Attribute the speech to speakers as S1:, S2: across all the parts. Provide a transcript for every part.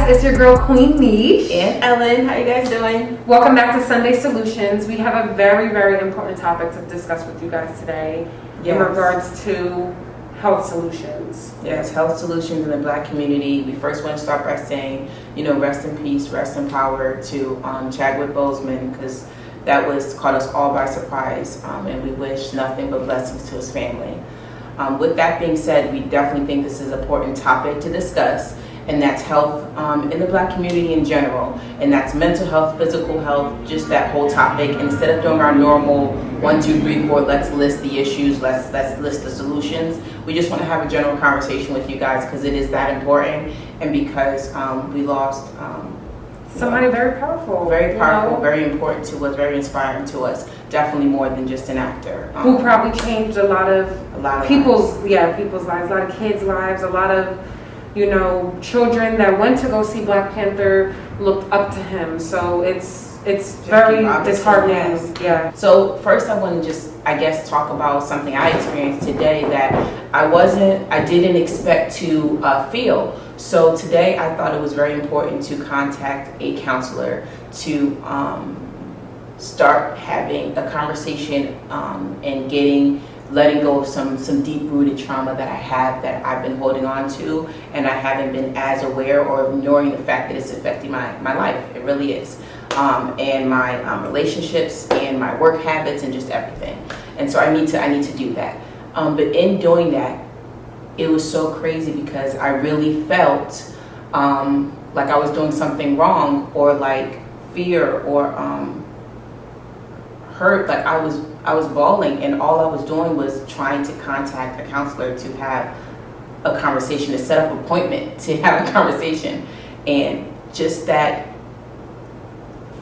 S1: guys, it's your girl Queen Niche
S2: and Ellen. How you guys doing?
S1: Welcome back to Sunday Solutions. We have a very, very important topic to discuss with you guys today in regards to health solutions.
S2: Yes, health solutions in the Black community. We first want to start by saying, rest in peace, rest in power to Chadwick Boseman, because that caught us all by surprise, and we wish nothing but blessings to his family. With that being said, we definitely think this is an important topic to discuss, and that's health in the Black community in general, and that's mental health, physical health, just that whole topic. And instead of doing our normal 1, 2, 3, 4, let's list the issues, let's list the solutions, we just want to have a general conversation with you guys because it is that important, and because we lost
S1: somebody very powerful,
S2: very important to us, very inspiring to us. Definitely more than just an actor.
S1: Who probably changed a lot of people's lives, a lot of kids' lives, a lot of children that went to go see Black Panther looked up to him. So it's very disheartening.
S2: Yes.
S1: Yeah.
S2: So first I want to talk about something I experienced today that I didn't expect to feel. So today I thought it was very important to contact a counselor to start having a conversation and letting go of some deep-rooted trauma that I have that I've been holding on to, and I haven't been as aware or ignoring the fact that it's affecting my life. It really is. And my relationships and my work habits and just everything. And so I need to do that. But in doing that, it was so crazy because I really felt like I was doing something wrong, or like fear, or hurt. Like I was bawling, and all I was doing was trying to contact a counselor to have a conversation, to set up an appointment to have a conversation. And just that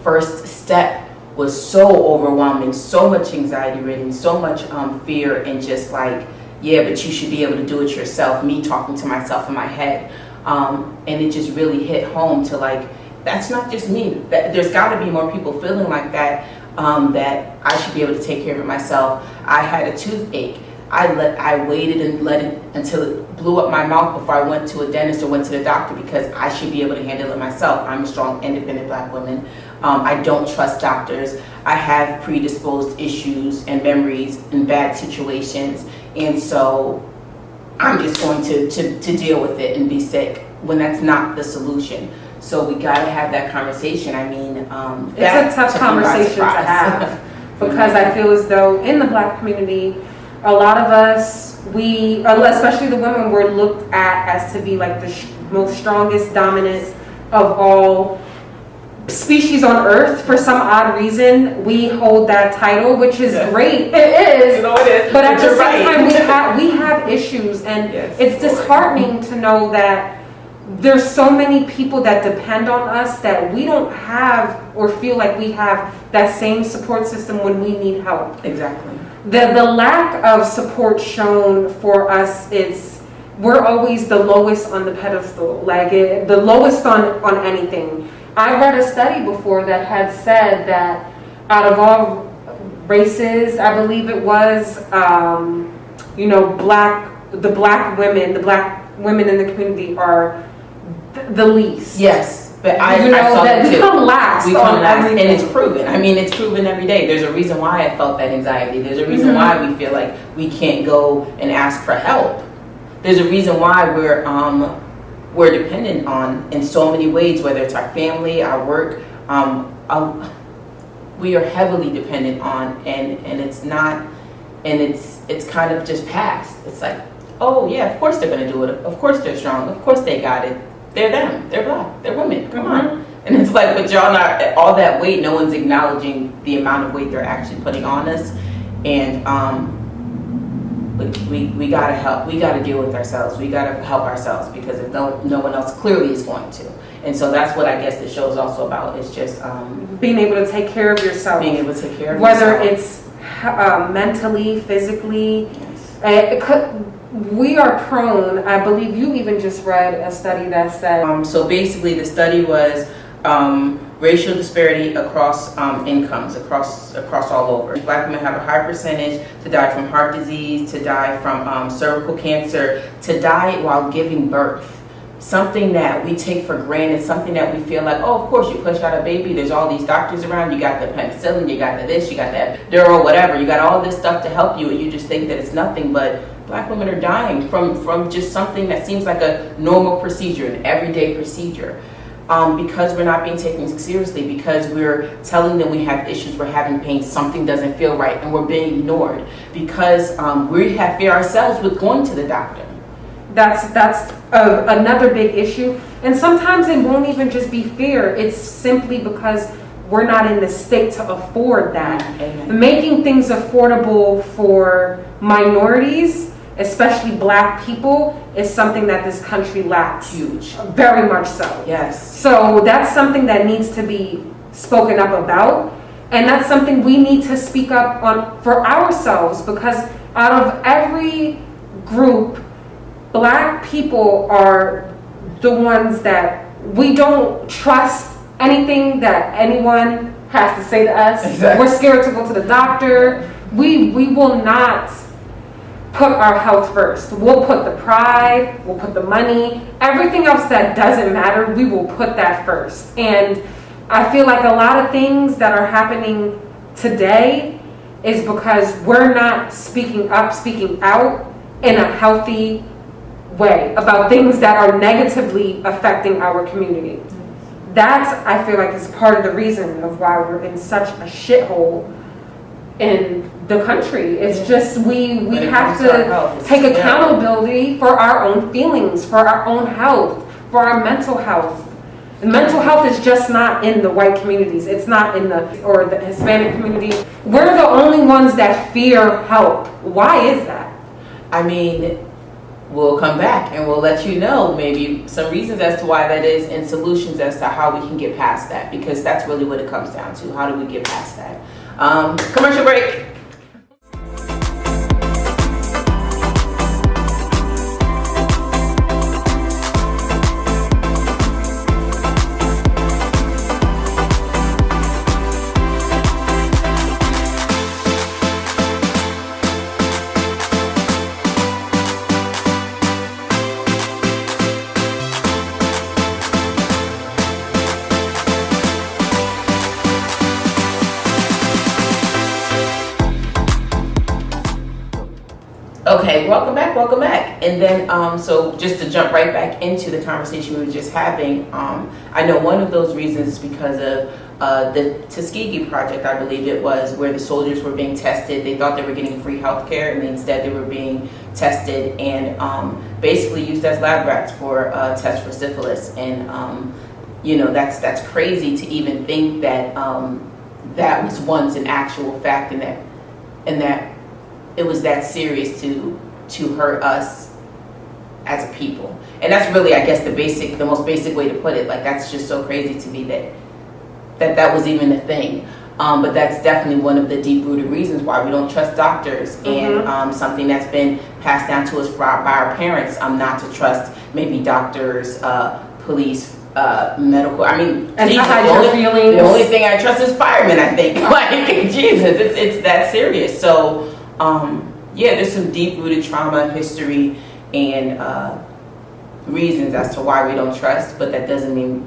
S2: first step was so overwhelming, so much anxiety ridden, so much fear, and just like, yeah, but you should be able to do it yourself, me talking to myself in my head. And it just really hit home to like, that's not just me. There's got to be more people feeling like that, that I should be able to take care of it myself. I had a toothache. I waited and let it until it blew up my mouth before I went to a dentist or went to the doctor, because I should be able to handle it myself. I'm a strong, independent Black woman. I don't trust doctors. I have predisposed issues and memories in bad situations, and so I'm just going to deal with it and be sick when that's not the solution. So we got to have that conversation. I mean,
S1: it's a tough conversation to have because I feel as though in the Black community, a lot of us, especially the women, were looked at as to be like the most strongest, dominant of all species on Earth. For some odd reason, we hold that title, which is great. It is.
S2: It is.
S1: But at the same time, we have issues, and it's disheartening to know that there's so many people that depend on us that we don't have or feel like we have that same support system when we need help.
S2: Exactly.
S1: The lack of support shown for us we're always the lowest on the pedestal, like the lowest on anything. I read a study before that had said that out of all races, I believe it was, the black women in the community are the least.
S2: Yes, but I saw that too.
S1: We come last.
S2: And it's proven. I mean, it's proven every day. There's a reason why I felt that anxiety. There's a reason why we feel like we can't go and ask for help. There's a reason why we're dependent on in so many ways, whether it's our family, our work. We are heavily dependent on, and it's not, and it's kind of just past. It's like, oh yeah, of course they're gonna do it. Of course they're strong. Of course they got it. They're them. They're Black. They're women. Come on. And it's like, but y'all not all that weight. No one's acknowledging the amount of weight they're actually putting on us, and we gotta help. We gotta deal with ourselves. We gotta help ourselves, because if no one else clearly is going to. And so that's what I guess the show is also about. It's just
S1: being able to take care of yourself.
S2: Being able to take care of
S1: whether
S2: yourself.
S1: It's mentally, physically. Yes. We are prone. I believe you even just read a study that said.
S2: So basically, the study was racial disparity across incomes, across all over. Black women have a high percentage to die from heart disease, to die from cervical cancer, to die while giving birth. something that we take for granted, something that we feel like, oh, of course, you push out a baby, there's all these doctors around, you got the penicillin, you got the this, you got that epidural, whatever, you got all this stuff to help you, and you just think that it's nothing, but Black women are dying from just something that seems like a normal procedure, an everyday procedure. Because we're not being taken seriously, because we're telling them we have issues, we're having pain, something doesn't feel right, and we're being ignored, because we have fear ourselves with going to the doctor.
S1: That's another big issue. And sometimes it won't even just be fear. It's simply because we're not in the state to afford that.
S2: Amen.
S1: Making things affordable for minorities, especially Black people, is something that this country lacks.
S2: Huge.
S1: Very much so.
S2: Yes.
S1: So that's something that needs to be spoken up about. And that's something we need to speak up on for ourselves, because out of every group, Black people are the ones that we don't trust anything that anyone has to say to us.
S2: Exactly.
S1: We're scared to go to the doctor. We will not put our health first. We'll put the pride, we'll put the money, everything else that doesn't matter, we will put that first. And I feel like a lot of things that are happening today is because we're not speaking up, speaking out in a healthy way about things that are negatively affecting our community. That's, I feel like, is part of the reason of why we're in such a shithole in the country. It's just we have to take accountability for our own feelings, for our own health, for our mental health. And mental health is just not in the white communities. It's not in the Hispanic community. We're the only ones that fear help. Why is that?
S2: I mean, we'll come back and we'll let you know maybe some reasons as to why that is and solutions as to how we can get past that, because that's really what it comes down to. How do we get past that? Commercial break. Okay, welcome back. And then, so just to jump right back into the conversation we were just having, I know one of those reasons is because of the Tuskegee Project, I believe it was, where the soldiers were being tested. They thought they were getting free health care, and instead they were being tested and basically used as lab rats for tests for syphilis. And, you know, that's crazy to even think that that was once an actual fact, and that it was that serious to hurt us as a people. And that's really, I guess, the most basic way to put it. Like, that's just so crazy to me that was even a thing. But that's definitely one of the deep-rooted reasons why we don't trust doctors, and something that's been passed down to us by our parents, not to trust maybe doctors, police, medical. I mean,
S1: And
S2: Jesus,
S1: to hide your feelings.
S2: the only thing I trust is firemen, I think. Like, Jesus, it's that serious. So, yeah, there's some deep-rooted trauma, history, and reasons as to why we don't trust, but that doesn't mean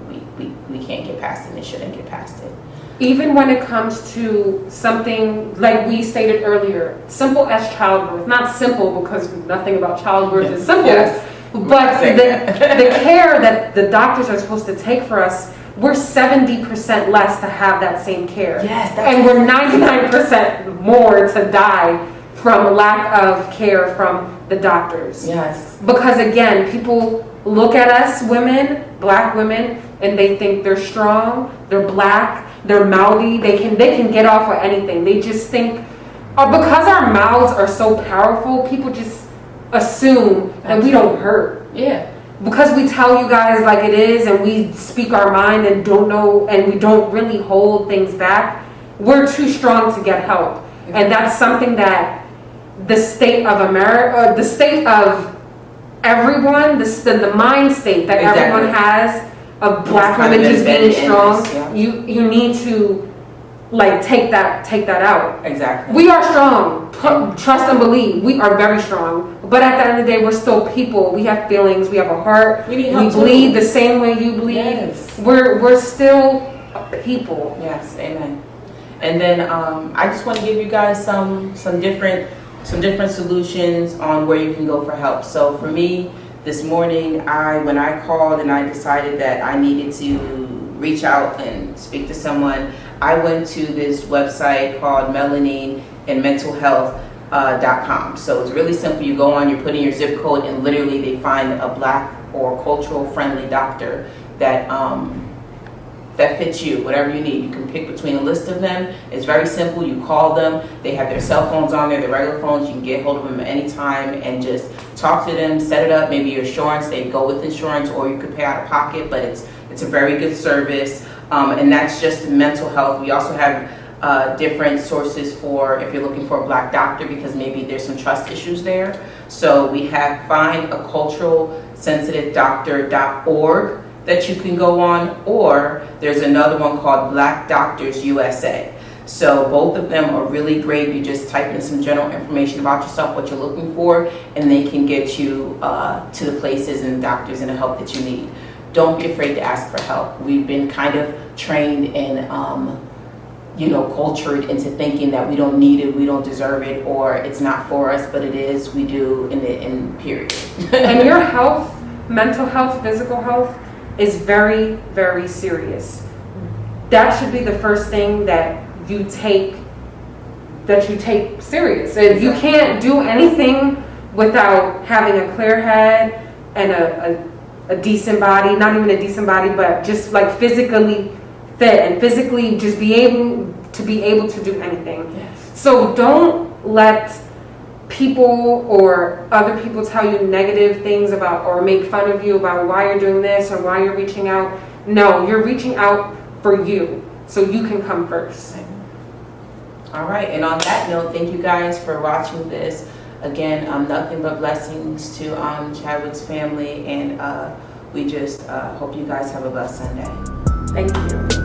S2: we can't get past it and shouldn't get past it.
S1: Even when it comes to something like we stated earlier, simple as childbirth. Not simple because nothing about childbirth is simple,
S2: Yes.
S1: but the care that the doctors are supposed to take for us, we're 70% less to have that same care.
S2: Yes, that's
S1: and we're 99% more to die from lack of care from the doctors.
S2: Yes.
S1: Because again, people look at us women, Black women, and they think they're strong, they're Black, they're mouthy, they can get off with anything. They just think, because our mouths are so powerful, people just assume that we don't hurt.
S2: Yeah.
S1: Because we tell you guys like it is, and we speak our mind and don't know, and we don't really hold things back, we're too strong to get help. And that's something that the state of America, the state of everyone, the mind state that
S2: Exactly.
S1: everyone has of Black
S2: kind
S1: women
S2: of
S1: just being
S2: embedded in
S1: strong,
S2: us, yeah.
S1: you need to like take that out.
S2: Exactly.
S1: We are strong. Trust and believe. We are very strong. But at the end of the day, we're still people. We have feelings. We have a heart.
S2: We need help too.
S1: bleed the same way you bleed.
S2: Yes.
S1: We're still people.
S2: Yes, amen. And then I just want to give you guys some different solutions on where you can go for help. So for me, this morning, when I called and I decided that I needed to reach out and speak to someone, I went to this website called melaninandmentalhealth.com. So it's really simple. You go on, you put in your zip code, and literally they find a Black or cultural friendly doctor that fits you, whatever you need. You can pick between a list of them. It's very simple. You call them. They have their cell phones on there, their regular phones. You can get hold of them at any time and just talk to them, set it up. Maybe your insurance, they go with insurance, or you could pay out of pocket, but it's a very good service. And that's just mental health. We also have different sources for if you're looking for a Black doctor, because maybe there's some trust issues there. So we have findaculturalsensitivedoctor.org that you can go on, or there's another one called Black Doctors USA. So both of them are really great. You just type in some general information about yourself, what you're looking for, and they can get you to the places and doctors and the help that you need. Don't be afraid to ask for help. We've been kind of trained and cultured into thinking that we don't need it, we don't deserve it, or it's not for us, but it is. We do in period.
S1: And your health, mental health, physical health, is very, very serious. That should be the first thing that you take serious. And you can't do anything without having a clear head and a decent body, not even a decent body, but just like physically fit and physically just be able to do anything.
S2: Yes.
S1: So don't let people or other people tell you negative things about or make fun of you about why you're doing this or why you're reaching out. No, you're reaching out for you, so you can come first.
S2: All right, and on that note, thank you guys for watching this. Again, nothing but blessings to Chadwick's family, and we just hope you guys have a blessed Sunday.
S1: Thank you.